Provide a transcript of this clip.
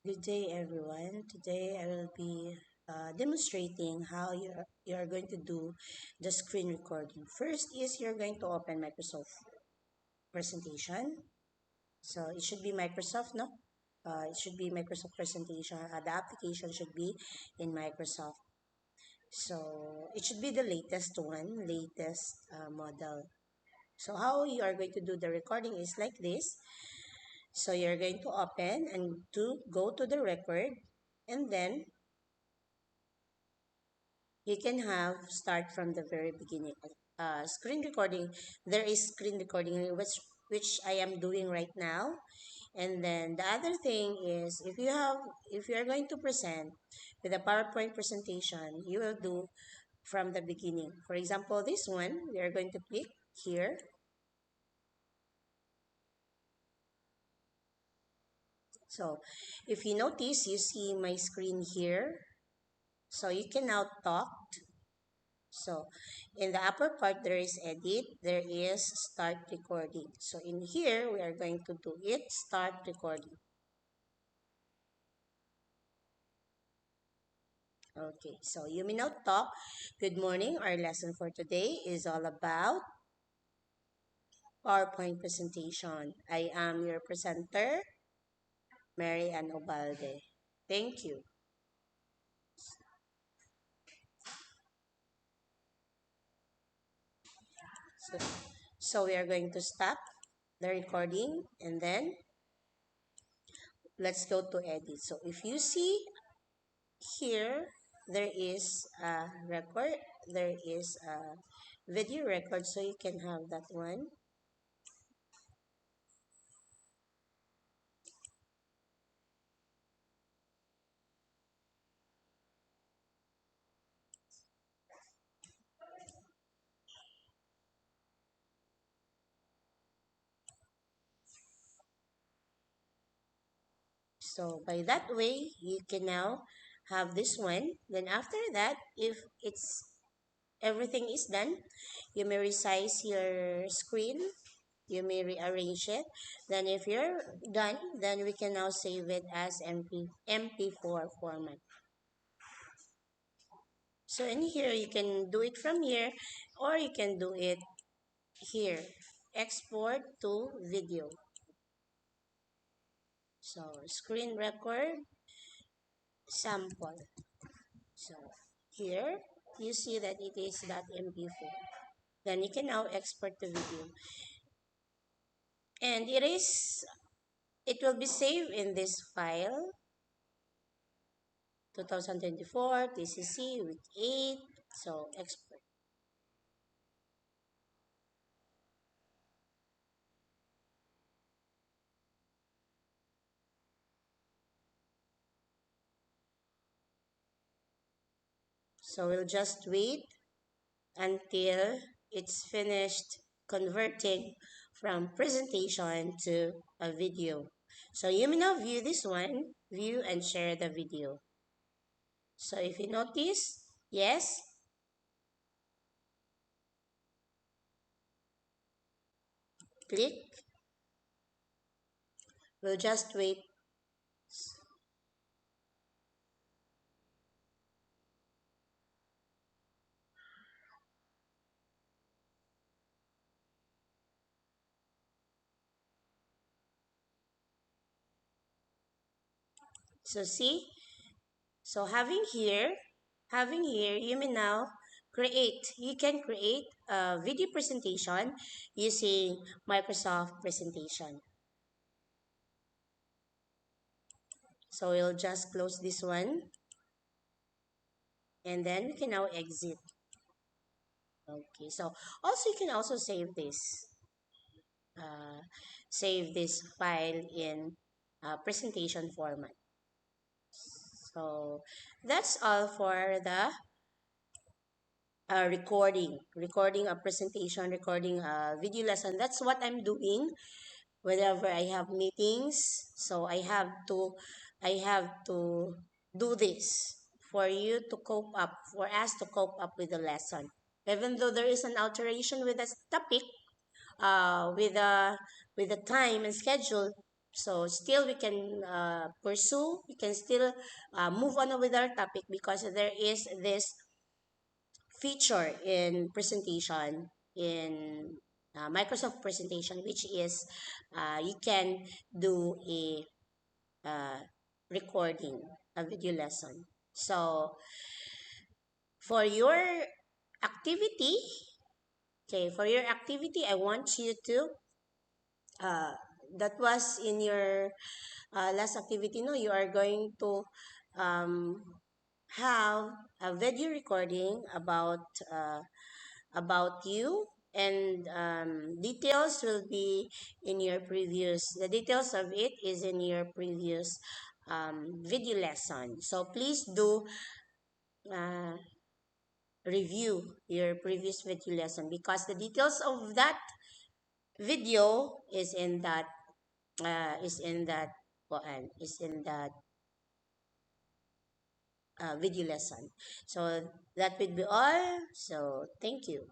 Good day, everyone. Today I will be demonstrating how you're going to do the screen recording. First is you're going to open Microsoft presentation. So it should be Microsoft, no? It should be Microsoft presentation. The application should be in Microsoft. So it should be the latest one, latest model. So how you are going to do the recording is like this. So you're going to open and to go to the record, and then you can have start from the very beginning. Screen recording, there is screen recording which I am doing right now. And then the other thing is if you are going to present with a PowerPoint presentation, you will do from the beginning. For example, this one, we are going to click here. So if you notice, you see my screen here. So you can now talk. So in the upper part, there is edit, there is start recording. So in here, we are going to do it, start recording. Okay, so you may now talk. Good morning. Our lesson for today is all about PowerPoint presentation. I am your presenter, Mary Ann Obalde. Thank you. So, so we are going to stop the recording and then let's go to edit. So if you see here, there is a record, there is a video record, so you can have that one. So by that way, you can now have this one. Then after that, if it's everything is done, you may resize your screen, you may rearrange it. Then if you're done, then we can now save it as MP4 format. So in here, you can do it from here or you can do it here. Export to video. So screen record sample. So here, you see that it is .mp4. Then you can now export the video. And it will be saved in this file, 2024 TCC week 8. So export. So we'll just wait until it's finished converting from presentation to a video. So you may now view this one, view and share the video. So if you notice, yes, click. We'll just wait. So see, so having here, you may now you can create a video presentation using Microsoft presentation. So we'll just close this one and then we can now exit. Okay, so also you can also uh, save this file in presentation format. So that's all for the recording a presentation, recording a video lesson. That's what I'm doing whenever I have meetings. So I have to do this for you to cope up, for us to cope up with the lesson. Even though there is an alteration with the topic, with the time and schedule, So still we can pursue, we can still move on with our topic because there is this feature in presentation in Microsoft presentation, which is you can do a uh, recording, a video lesson. So for your activity, okay, for your activity, I want you to uh, that was in your last activity. No, you are going to um, have a video recording about you, and details will be in your previous, the details of it is in your previous video lesson. So please do uh, review your previous video lesson because the details of that video is in that video lesson. So that would be all. So thank you.